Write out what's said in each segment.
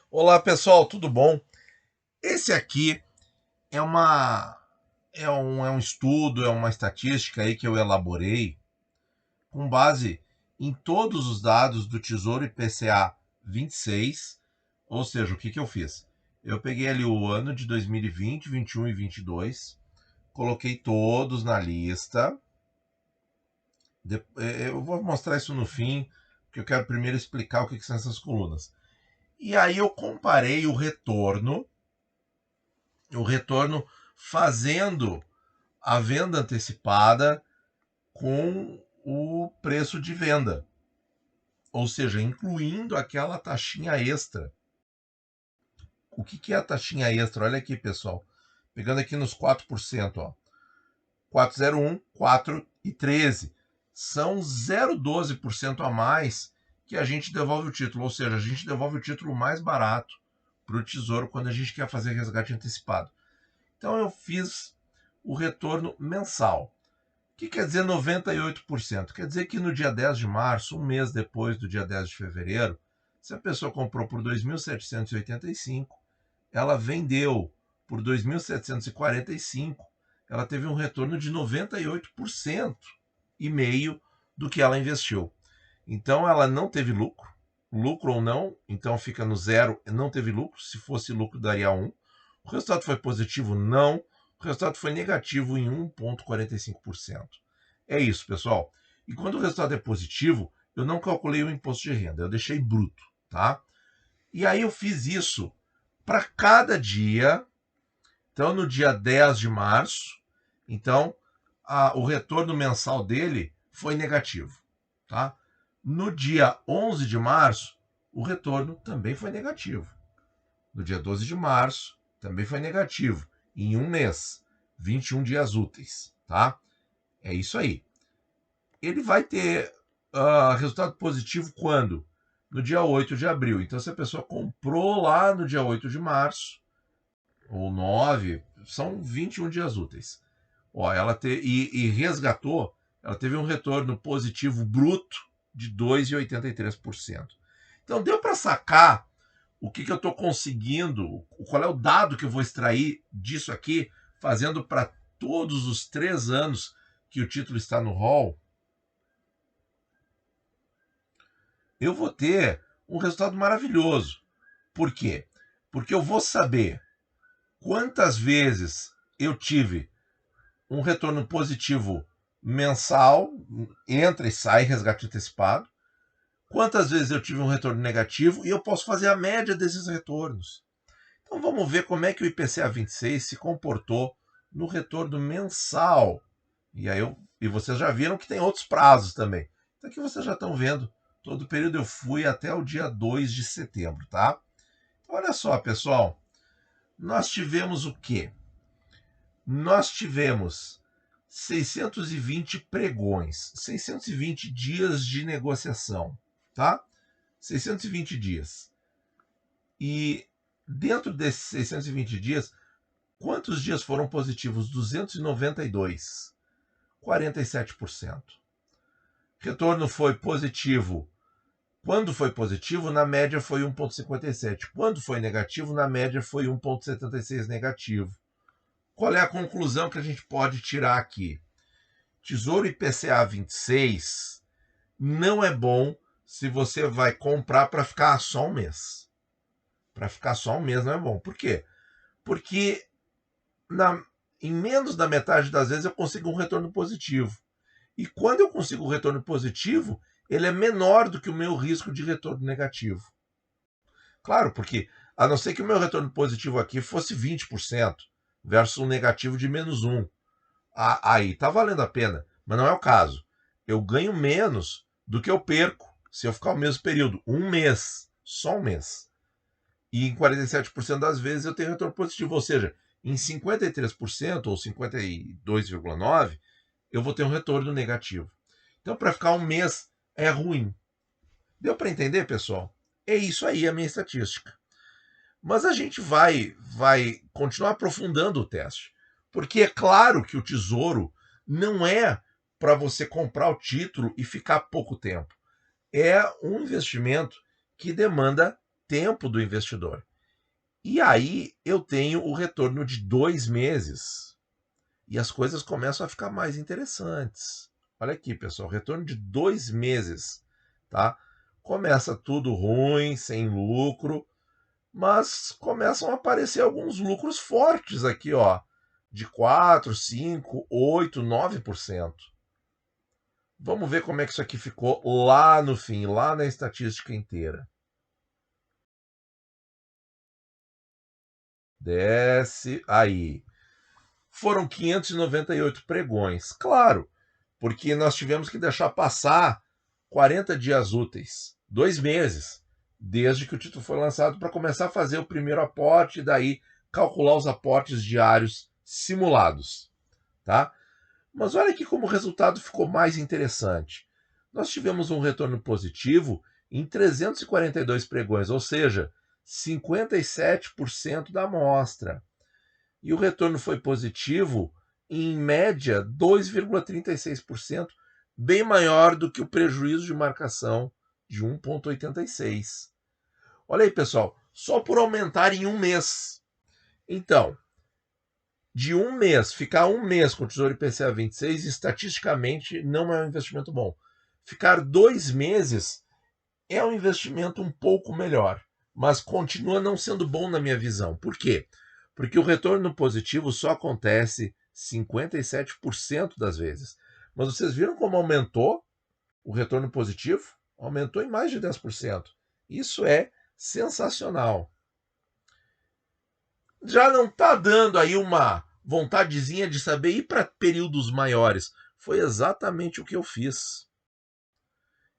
Olá pessoal, tudo bom? Esse aqui é um estudo, é uma estatística aí que eu elaborei com base em todos os dados do Tesouro IPCA 26, ou seja, o que que eu fiz? Eu peguei ali o ano de 2020, 21 e 22, coloquei todos na lista. Eu vou mostrar isso no fim, porque eu quero primeiro explicar o que que são essas colunas. E aí eu comparei o retorno fazendo a venda antecipada com o preço de venda, ou seja, incluindo aquela taxinha extra. O que que é a taxinha extra? Olha aqui, pessoal. Pegando aqui nos 4%, ó. 401, 4 e 13. São 0,12% a mais que a gente devolve o título, ou seja, a gente devolve o título mais barato para o Tesouro quando a gente quer fazer resgate antecipado. Então eu fiz o retorno mensal. O que quer dizer 98%? Quer dizer que no dia 10 de março, um mês depois do dia 10 de fevereiro, se a pessoa comprou por 2.785, ela vendeu por 2.745, ela teve um retorno de 98% e meio do que ela investiu. Então ela não teve lucro ou não, então fica no zero, não teve lucro, se fosse lucro daria 1. O resultado foi positivo? Não. O resultado foi negativo em 1,45%. É isso, pessoal. E quando o resultado é positivo, eu não calculei o imposto de renda, eu deixei bruto, tá? E aí eu fiz isso para cada dia. Então, no dia 10 de março, então o retorno mensal dele foi negativo, tá? No dia 11 de março, o retorno também foi negativo. No dia 12 de março, também foi negativo. Em um mês, 21 dias úteis, tá? É isso aí. Ele vai ter resultado positivo quando? No dia 8 de abril. Então, se a pessoa comprou lá no dia 8 de março, ou 9, são 21 dias úteis. Ó, e resgatou, ela teve um retorno positivo bruto de 2,83%. Então, deu para sacar o que eu estou conseguindo, qual é o dado que eu vou extrair disso aqui, fazendo para todos os 3 anos que o título está no hall. Eu vou ter um resultado maravilhoso. Por quê? Porque eu vou saber quantas vezes eu tive um retorno positivo mensal, entra e sai resgate antecipado, quantas vezes eu tive um retorno negativo e eu posso fazer a média desses retornos. Então vamos ver como é que o IPCA 26 se comportou no retorno mensal. E vocês já viram que tem outros prazos também. Então aqui vocês já estão vendo todo o período. Eu fui até o dia 2 de setembro, tá? Então, olha só, pessoal. Nós tivemos o quê? Nós tivemos 620 pregões, 620 dias de negociação, tá? 620 dias. E dentro desses 620 dias, quantos dias foram positivos? 292, 47%. Retorno foi positivo. Quando foi positivo, na média foi 1,57. Quando foi negativo, na média foi 1,76 negativo. Qual é a conclusão que a gente pode tirar aqui? Tesouro IPCA 26 não é bom se você vai comprar para ficar só um mês. Para ficar só um mês não é bom. Por quê? Porque em menos da metade das vezes eu consigo um retorno positivo. E quando eu consigo um retorno positivo, ele é menor do que o meu risco de retorno negativo. Claro, porque a não ser que o meu retorno positivo aqui fosse 20% versus um negativo de menos 1. Aí tá valendo a pena, mas não é o caso. Eu ganho menos do que eu perco se eu ficar o mesmo período, um mês, só um mês. E em 47% das vezes eu tenho retorno positivo, ou seja, em 53% ou 52,9% eu vou ter um retorno negativo. Então, para ficar um mês é ruim. Deu para entender, pessoal? É isso aí a minha estatística. Mas a gente vai continuar aprofundando o teste. Porque é claro que o tesouro não é para você comprar o título e ficar pouco tempo. É um investimento que demanda tempo do investidor. E aí eu tenho o retorno de 2 meses. E as coisas começam a ficar mais interessantes. Olha aqui, pessoal, retorno de 2 meses, tá? Começa tudo ruim, sem lucro, mas começam a aparecer alguns lucros fortes aqui, ó, de 4, 5, 8, 9%. Vamos ver como é que isso aqui ficou lá no fim, lá na estatística inteira. Desce aí. Foram 598 pregões. Claro, porque nós tivemos que deixar passar 40 dias úteis, 2 meses, desde que o título foi lançado, para começar a fazer o primeiro aporte e daí calcular os aportes diários simulados, tá? Mas olha aqui como o resultado ficou mais interessante. Nós tivemos um retorno positivo em 342 pregões, ou seja, 57% da amostra. E o retorno foi positivo, em média, 2,36%, bem maior do que o prejuízo de marcação de 1,86%. Olha aí, pessoal, só por aumentar em um mês. Então, de um mês, ficar um mês com o Tesouro IPCA 26, estatisticamente, não é um investimento bom. Ficar 2 meses é um investimento um pouco melhor, mas continua não sendo bom na minha visão. Por quê? Porque o retorno positivo só acontece 57% das vezes. Mas vocês viram como aumentou o retorno positivo? Aumentou em mais de 10%. Isso é sensacional. Já não está dando aí uma vontadezinha de saber ir para períodos maiores. Foi exatamente o que eu fiz.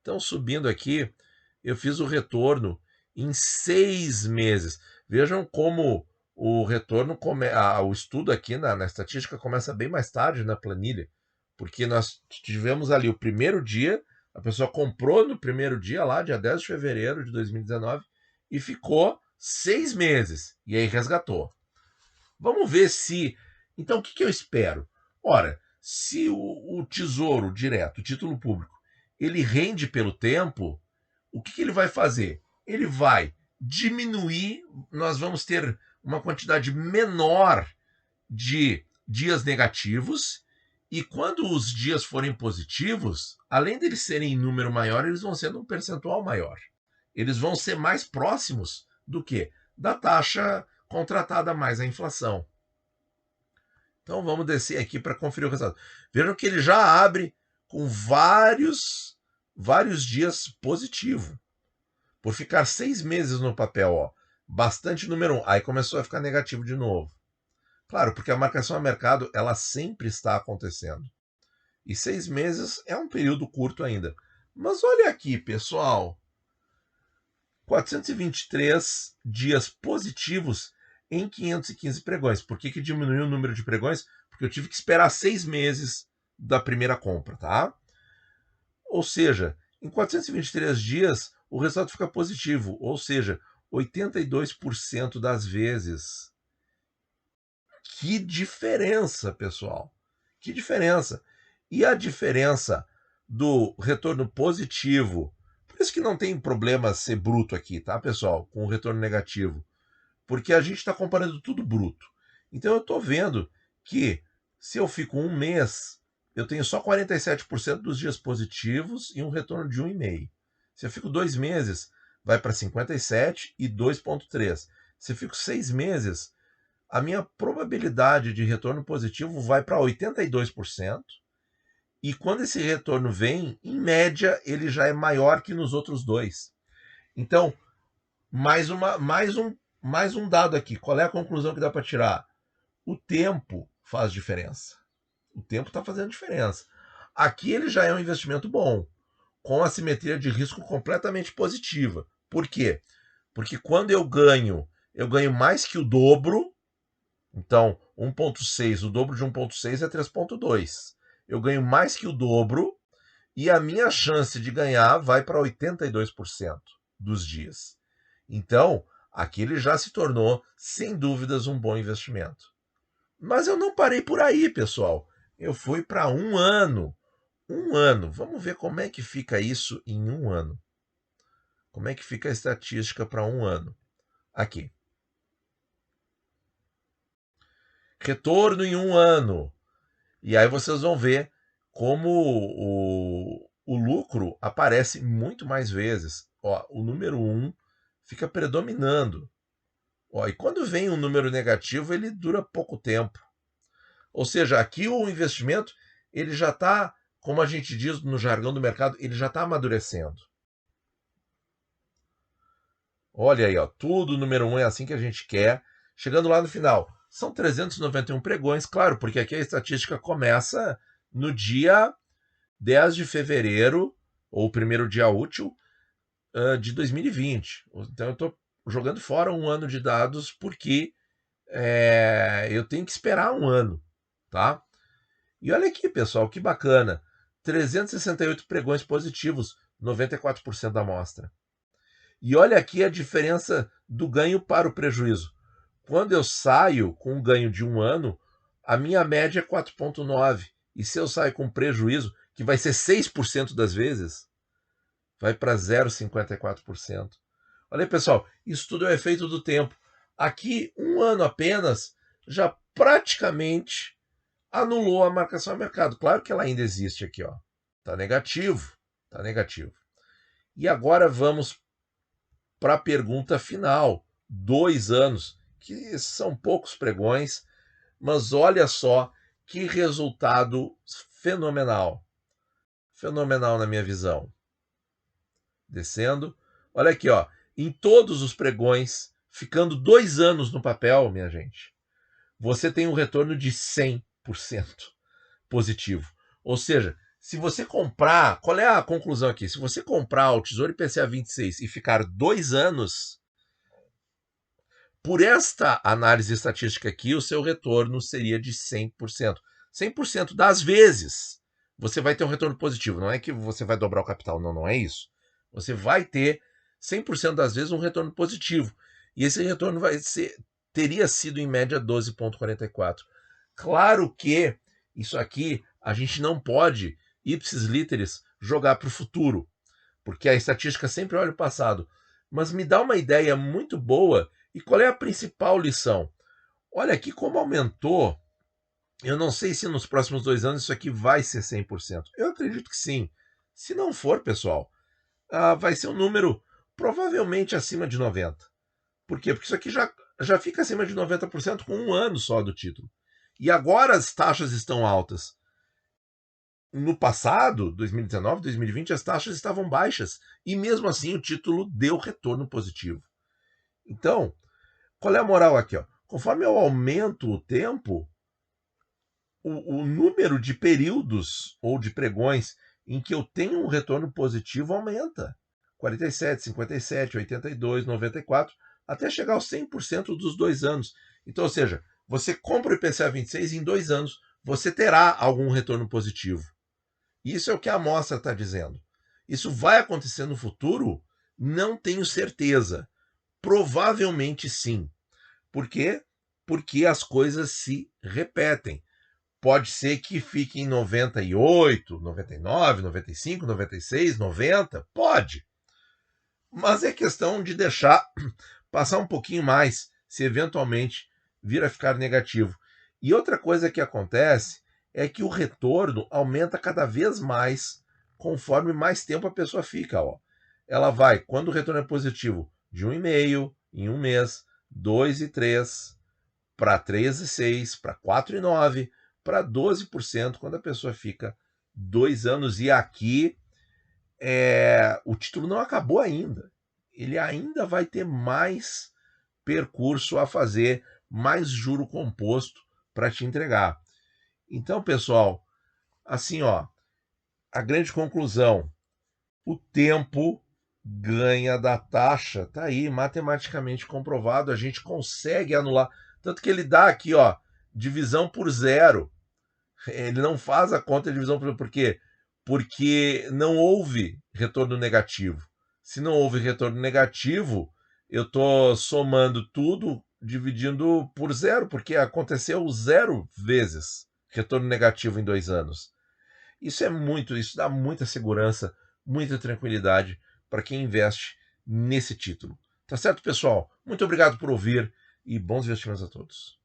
Então, subindo aqui, eu fiz o retorno em 6 meses. Vejam como o retorno, o estudo aqui na estatística começa bem mais tarde na planilha, porque nós tivemos ali o primeiro dia, a pessoa comprou no primeiro dia, lá, dia 10 de fevereiro de 2019, e ficou 6 meses, e aí resgatou. Vamos ver se... Então, o que eu espero? Ora, se o Tesouro Direto, o título público, ele rende pelo tempo, o que ele vai fazer? Ele vai diminuir, nós vamos ter uma quantidade menor de dias negativos, e quando os dias forem positivos, além deles serem em número maior, eles vão ser num percentual maior. Eles vão ser mais próximos do que? Da taxa contratada mais a inflação. Então vamos descer aqui para conferir o resultado. Vejam que ele já abre com vários dias positivo. Por ficar 6 meses no papel, ó, bastante número 1. Aí começou a ficar negativo de novo. Claro, porque a marcação a mercado, ela sempre está acontecendo. E 6 meses é um período curto ainda. Mas olha aqui, pessoal. 423 dias positivos em 515 pregões. Por que diminuiu o número de pregões? Porque eu tive que esperar 6 meses da primeira compra, tá? Ou seja, em 423 dias, o resultado fica positivo, ou seja, 82% das vezes. Que diferença, pessoal! Que diferença! E a diferença do retorno positivo, por isso que não tem problema ser bruto aqui, tá, pessoal? Com o retorno negativo. Porque a gente está comparando tudo bruto. Então eu estou vendo que se eu fico um mês, eu tenho só 47% dos dias positivos e um retorno de 1,5. Se eu fico 2 meses, vai para 57 e 2,3. Se eu fico 6 meses, a minha probabilidade de retorno positivo vai para 82%. E quando esse retorno vem, em média, ele já é maior que nos outros dois. Então, mais um dado aqui. Qual é a conclusão que dá para tirar? O tempo faz diferença. O tempo está fazendo diferença. Aqui ele já é um investimento bom, com a simetria de risco completamente positiva. Por quê? Porque quando eu ganho mais que o dobro. Então, 1,6, o dobro de 1,6 é 3,2. Eu ganho mais que o dobro e a minha chance de ganhar vai para 82% dos dias. Então, aqui ele já se tornou, sem dúvidas, um bom investimento. Mas eu não parei por aí, pessoal. Eu fui para um ano. Um ano. Vamos ver como é que fica isso em um ano. Como é que fica a estatística para um ano? Aqui. Retorno em um ano. E aí vocês vão ver como o lucro aparece muito mais vezes. Ó, o número 1 fica predominando. Ó, e quando vem um número negativo, ele dura pouco tempo. Ou seja, aqui o investimento ele já está, como a gente diz no jargão do mercado, ele já está amadurecendo. Olha aí, ó, tudo número 1 é assim que a gente quer. Chegando lá no final, são 391 pregões, claro, porque aqui a estatística começa no dia 10 de fevereiro, ou primeiro dia útil, de 2020. Então eu estou jogando fora um ano de dados porque eu tenho que esperar um ano, tá? E olha aqui, pessoal, que bacana. 368 pregões positivos, 94% da amostra. E olha aqui a diferença do ganho para o prejuízo. Quando eu saio com um ganho de um ano, a minha média é 4,9. E se eu saio com prejuízo, que vai ser 6% das vezes, vai para 0,54%. Olha aí, pessoal, isso tudo é o efeito do tempo. Aqui, um ano apenas, já praticamente anulou a marcação a mercado. Claro que ela ainda existe aqui, ó. Tá negativo, tá negativo. E agora vamos para a pergunta final. 2 anos, que são poucos pregões, mas olha só que resultado fenomenal. Fenomenal na minha visão. Descendo. Olha aqui, ó. Em todos os pregões, ficando 2 anos no papel, minha gente, você tem um retorno de 100% positivo. Ou seja, se você comprar, qual é a conclusão aqui? Se você comprar o Tesouro IPCA 26 e ficar 2 anos, por esta análise estatística aqui, o seu retorno seria de 100%. 100% das vezes você vai ter um retorno positivo. Não é que você vai dobrar o capital, não, não é isso. Você vai ter 100% das vezes um retorno positivo. E esse retorno teria sido em média 12,44. Claro que isso aqui a gente não pode, ipsis literis, jogar para o futuro, porque a estatística sempre olha o passado. Mas me dá uma ideia muito boa. E qual é a principal lição? Olha aqui como aumentou. Eu não sei se nos próximos 2 anos isso aqui vai ser 100%. Eu acredito que sim. Se não for, pessoal, vai ser um número provavelmente acima de 90%. Por quê? Porque isso aqui já fica acima de 90% com um ano só do título. E agora as taxas estão altas. No passado, 2019, 2020, as taxas estavam baixas. E mesmo assim o título deu retorno positivo. Então, qual é a moral aqui? Ó? Conforme eu aumento o tempo, o número de períodos ou de pregões em que eu tenho um retorno positivo aumenta. 47, 57, 82, 94, até chegar aos 100% dos 2 anos. Então, ou seja, você compra o IPCA 26 e em 2 anos você terá algum retorno positivo. Isso é o que a amostra está dizendo. Isso vai acontecer no futuro? Não tenho certeza. Provavelmente sim. Por quê? Porque as coisas se repetem. Pode ser que fique em 98, 99, 95, 96, 90. Pode. Mas é questão de deixar passar um pouquinho mais, se eventualmente vir a ficar negativo. E outra coisa que acontece é que o retorno aumenta cada vez mais conforme mais tempo a pessoa fica. Ó. Ela vai, quando o retorno é positivo, de 1,5 em um mês, 2,3, para 3,6, para 4,9, para 12% quando a pessoa fica 2 anos. E aqui o título não acabou ainda. Ele ainda vai ter mais percurso a fazer, mais juro composto para te entregar. Então, pessoal, assim, ó, a grande conclusão: o tempo ganha da taxa. Tá aí, matematicamente comprovado, a gente consegue anular. Tanto que ele dá aqui, ó, divisão por zero. Ele não faz a conta de divisão por zero. Por quê? Porque não houve retorno negativo. Se não houve retorno negativo, eu estou somando tudo, dividindo por zero, porque aconteceu 0 vezes retorno negativo em 2 anos. Isso dá muita segurança, muita tranquilidade para quem investe nesse título. Tá certo, pessoal? Muito obrigado por ouvir e bons investimentos a todos.